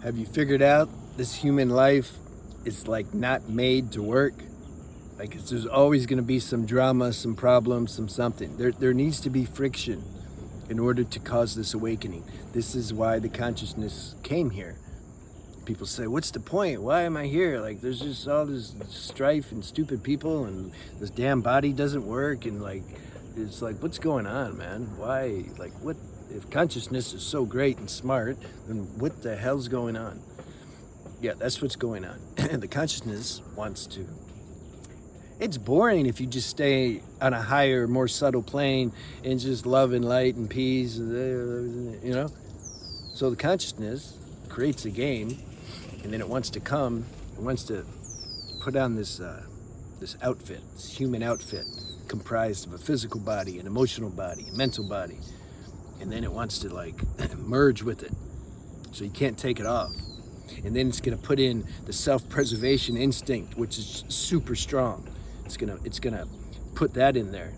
Have you figured out this human life is like not made to work? Like there's always going to be some drama, some problems, some something. There needs to be friction in order to cause this awakening. This is why the consciousness came here. People say, what's the point? Why am I here? Like there's just all this strife and stupid people and this damn body doesn't work and like it's like, what's going on, man? Why? Like what? If consciousness is so great and smart, then what the hell's going on? Yeah, that's what's going on. The consciousness wants to. It's boring if you just stay on a higher, more subtle plane and just love and light and peace, you know? So the consciousness creates a game, and then it wants to come, it wants to put on this outfit, this human outfit, comprised of a physical body, an emotional body, a mental body. And then it wants to like merge with it. So you can't take it off. And then it's gonna put in the self-preservation instinct, which is super strong. It's gonna put that in there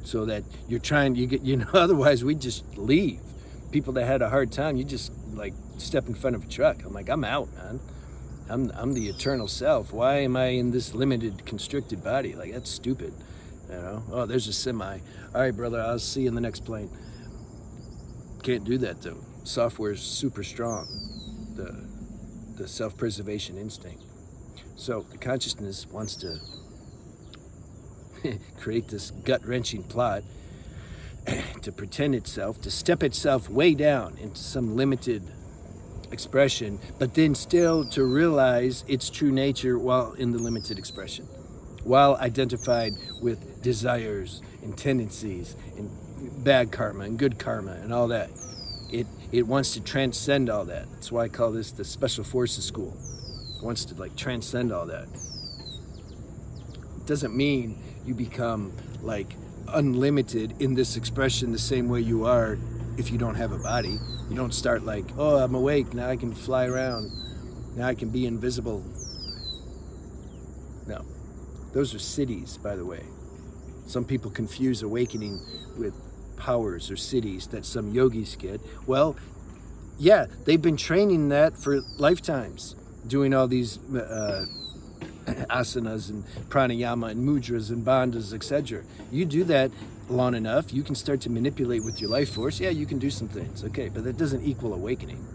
so that otherwise we just leave. People that had a hard time, you just like step in front of a truck. I'm like, I'm out, man. I'm the eternal self. Why am I in this limited, constricted body? Like that's stupid. You know? Oh, there's a semi. All right, brother, I'll see you in the next plane. Can't do that though. Software is super strong, the self-preservation instinct. So the consciousness wants to create this gut-wrenching plot to pretend itself, to step itself way down into some limited expression, but then still to realize its true nature while in the limited expression, while identified with desires and tendencies and bad karma and good karma and all that. It wants to transcend all that. That's why I call this the Special Forces School. It wants to like transcend all that. It doesn't mean you become like unlimited in this expression the same way you are if you don't have a body. You don't start like, oh, I'm awake, now I can fly around, now I can be invisible. No, those are cities, by the way. Some people confuse awakening with powers or cities that some yogis get. Well, yeah, they've been training that for lifetimes, doing all these asanas and pranayama and mudras and bandhas, etc. You do that long enough, you can start to manipulate with your life force. Yeah, you can do some things, okay, but that doesn't equal awakening.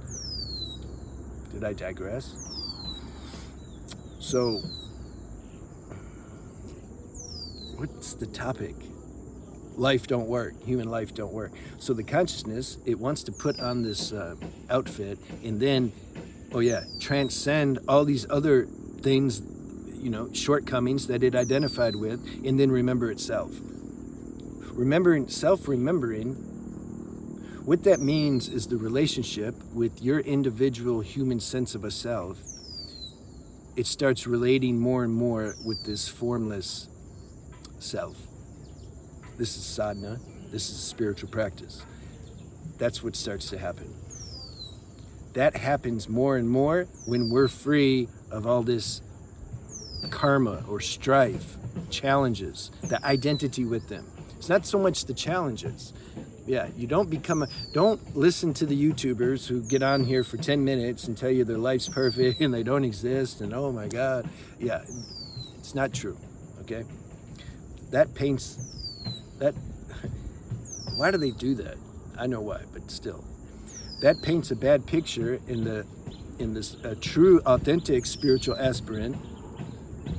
Did I digress? So, what's the topic? Life don't work, human life don't work. So the consciousness, it wants to put on this outfit and then, transcend all these other things, shortcomings that it identified with, and then remember itself. Self-remembering, what that means is the relationship with your individual human sense of a self. It starts relating more and more with this formless self. This is sadhana, this is spiritual practice. That's what starts to happen. That happens more and more when we're free of all this karma or strife, challenges, the identity with them. It's not so much the challenges. Yeah, you don't listen to the YouTubers who get on here for 10 minutes and tell you their life's perfect and they don't exist and oh my God. Yeah, it's not true, okay? Why do they do that? I know why, but still. That paints a bad picture in this true, authentic spiritual aspirant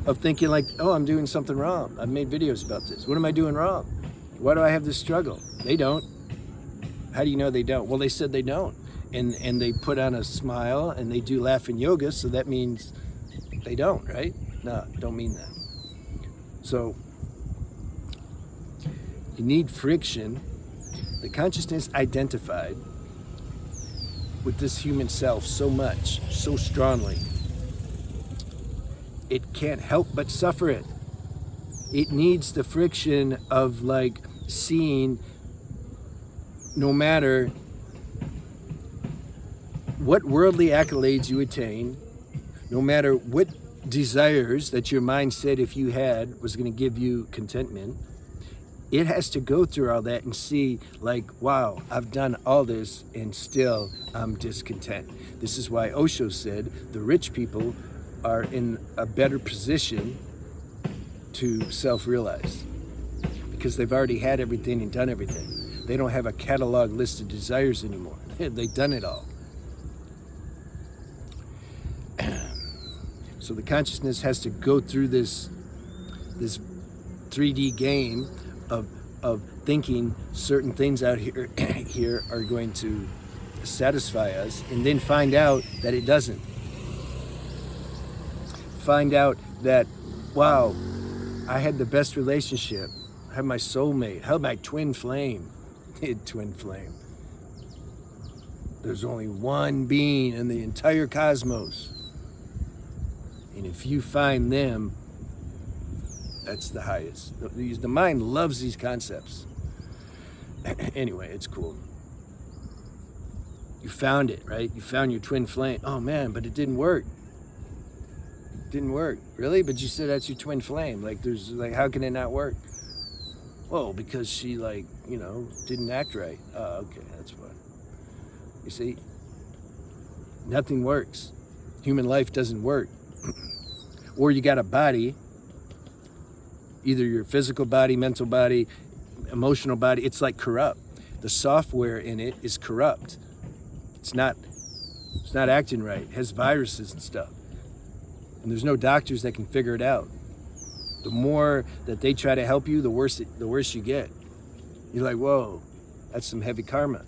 of thinking like, oh, I'm doing something wrong. I've made videos about this. What am I doing wrong? Why do I have this struggle? They don't. How do you know they don't? Well, they said they don't. And they put on a smile and they do laughing yoga, so that means they don't, right? No, don't mean that. So you need friction. The consciousness identified with this human self so much, so strongly, it can't help but suffer it. It needs the friction of like seeing no matter what worldly accolades you attain, no matter what desires that your mind said if you had was going to give you contentment, it has to go through all that and see, like, wow, I've done all this and still I'm discontent. This is why Osho said the rich people are in a better position to self-realize, because they've already had everything and done everything. They don't have a catalog list of desires anymore. They've done it all. So the consciousness has to go through this 3D game of thinking certain things out here are going to satisfy us, and then find out that it doesn't. Find out that, wow, I had the best relationship. I had my soulmate. I had my twin flame. Twin flame. There's only one being in the entire cosmos. And if you find them, that's the highest. The mind loves these concepts. Anyway, it's cool. You found it, right? You found your twin flame. Oh man, but it didn't work. It didn't work. Really? But you said that's your twin flame. Like, how can it not work? Well, because she, didn't act right. Oh, okay, that's why. You see, nothing works. Human life doesn't work. Or you got a body, either your physical body, mental body, emotional body, it's like corrupt. The software in it is corrupt. It's not acting right. It has viruses and stuff. And there's no doctors that can figure it out. The more that they try to help you, the worse you get. You're like, whoa, that's some heavy karma.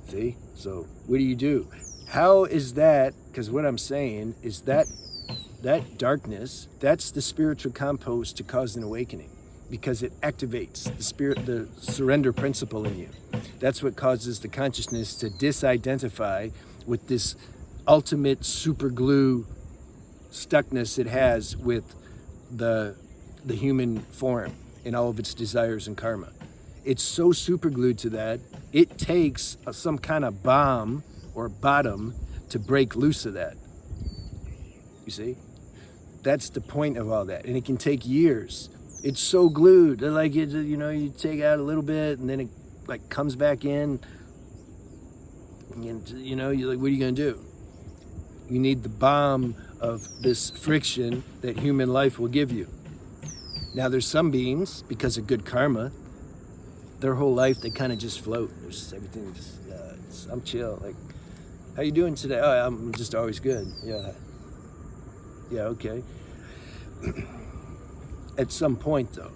See? So what do? How is that? Because what I'm saying is that darkness, that's the spiritual compost to cause an awakening, because it activates the surrender principle in you. That's what causes the consciousness to disidentify with this ultimate super glue stuckness it has with the human form and all of its desires and karma. It's so super glued to that, it takes some kind of bomb or bottom to break loose of that. You see? That's the point of all that. And it can take years. It's so glued. Like, you take out a little bit and then it comes back in. And, you're like, what are you going to do? You need the bomb of this friction that human life will give you. Now, there's some beings, because of good karma, their whole life, they kind of just float. There's everything just, I'm chill. Like, how you doing today? Oh, I'm just always good. Yeah. Yeah, okay. At some point, though,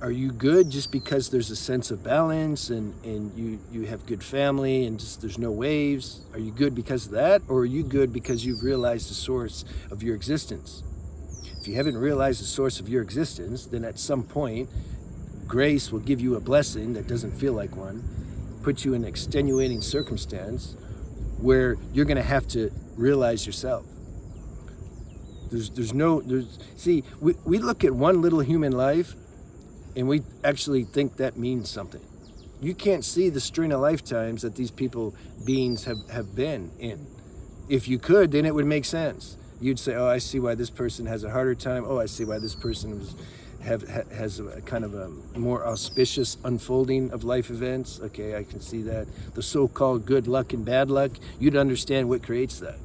are you good just because there's a sense of balance and you have good family and just there's no waves? Are you good because of that? Or are you good because you've realized the source of your existence? If you haven't realized the source of your existence, then at some point, grace will give you a blessing that doesn't feel like one, put you in an extenuating circumstance where you're going to have to realize yourself. See, we look at one little human life and we actually think that means something. You can't see the string of lifetimes that these beings have been in. If you could, then it would make sense. You'd say, oh, I see why this person has a harder time. Oh, I see why this person has a kind of a more auspicious unfolding of life events. Okay, I can see that. The so-called good luck and bad luck, you'd understand what creates that.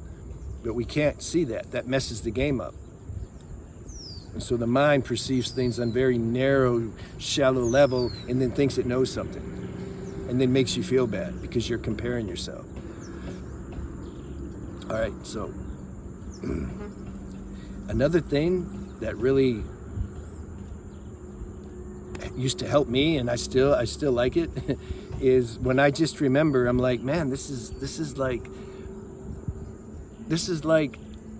But we can't see that. That messes the game up. And so the mind perceives things on very narrow, shallow level and then thinks it knows something. And then makes you feel bad because you're comparing yourself. All right, so another thing that really used to help me, and I still like it, is when I just remember, I'm like, man, this is like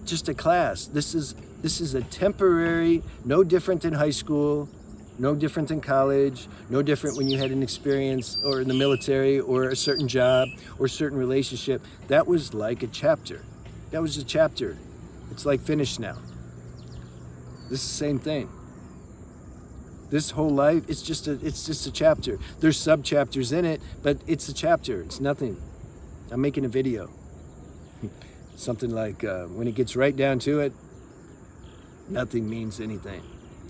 just a class. This is a temporary, no different than high school, no different than college, no different when you had an experience or in the military or a certain job or a certain relationship. That was like a chapter. That was a chapter. It's like finished now. This is the same thing. This whole life, it's just a chapter. There's sub-chapters in it, but it's a chapter. It's nothing. I'm making a video. Something like, when it gets right down to it, nothing means anything.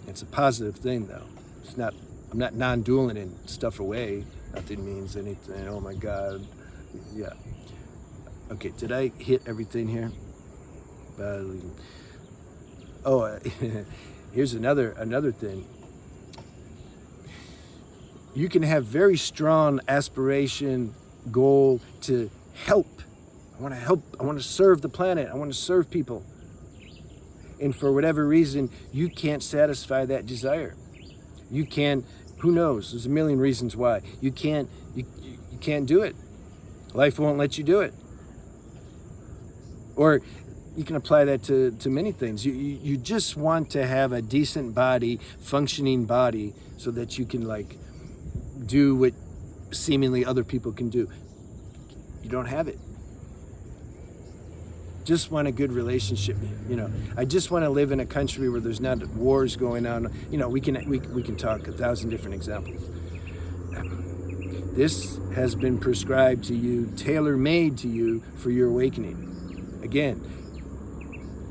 It's a positive thing, though. It's not. I'm not non-dualing stuff away. Nothing means anything. Oh my God. Yeah. Okay. Did I hit everything here? Oh, here's another thing. You can have very strong aspiration, goal to help. I want to help. I want to serve the planet. I want to serve people. And for whatever reason, you can't satisfy that desire. You can, who knows? There's a million reasons why. You can't do it. Life won't let you do it. Or you can apply that to many things. You just want to have a decent body, functioning body, so that you can like do what seemingly other people can do. You don't have it. Just want a good relationship, you know. I just want to live in a country where there's not wars going on. You know, we can talk 1,000 different examples. This has been prescribed to you, tailor-made to you for your awakening. Again,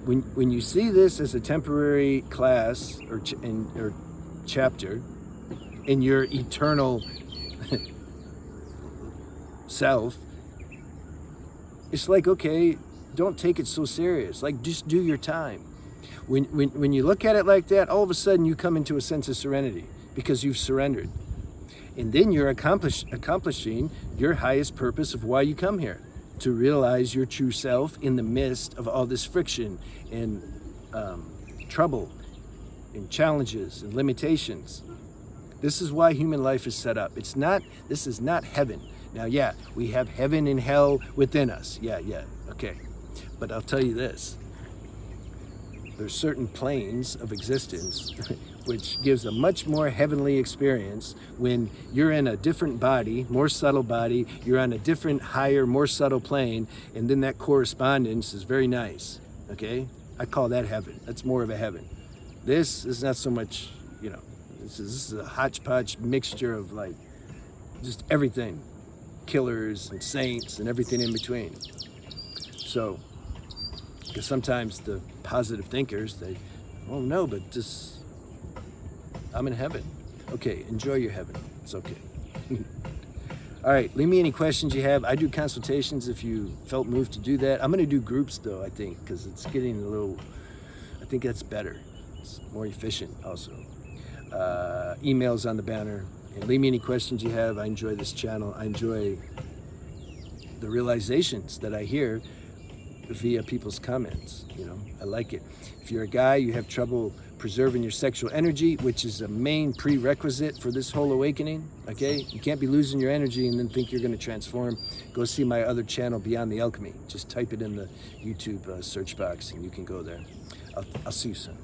when you see this as a temporary class or chapter in your eternal self, it's like, okay, don't take it so serious. Like, just do your time. When you look at it like that, all of a sudden you come into a sense of serenity because you've surrendered. And then you're accomplishing your highest purpose of why you come here, to realize your true self in the midst of all this friction and trouble and challenges and limitations. This is why human life is set up. This is not heaven. Now, yeah, we have heaven and hell within us. Yeah, okay. But I'll tell you this. There's certain planes of existence which gives a much more heavenly experience when you're in a different body, more subtle body, you're on a different, higher, more subtle plane, and then that correspondence is very nice, okay? I call that heaven. That's more of a heaven. This is not so much, you know, this is a hodgepodge mixture of like just everything, killers and saints and everything in between. So, because sometimes the positive thinkers, they, oh no, but this, I'm in heaven. Okay, enjoy your heaven. It's okay. All right, leave me any questions you have. I do consultations if you felt moved to do that. I'm going to do groups though, I think, because it's getting a little, I think that's better. It's more efficient also. Emails on the banner. And leave me any questions you have. I enjoy this channel. I enjoy the realizations that I hear via people's comments. You know, I like it. If you're a guy, you have trouble preserving your sexual energy, which is a main prerequisite for this whole awakening, okay? You can't be losing your energy and then think you're going to transform. Go see my other channel, Beyond the Alchemy. Just type it in the YouTube search box and you can go there. I'll see you soon.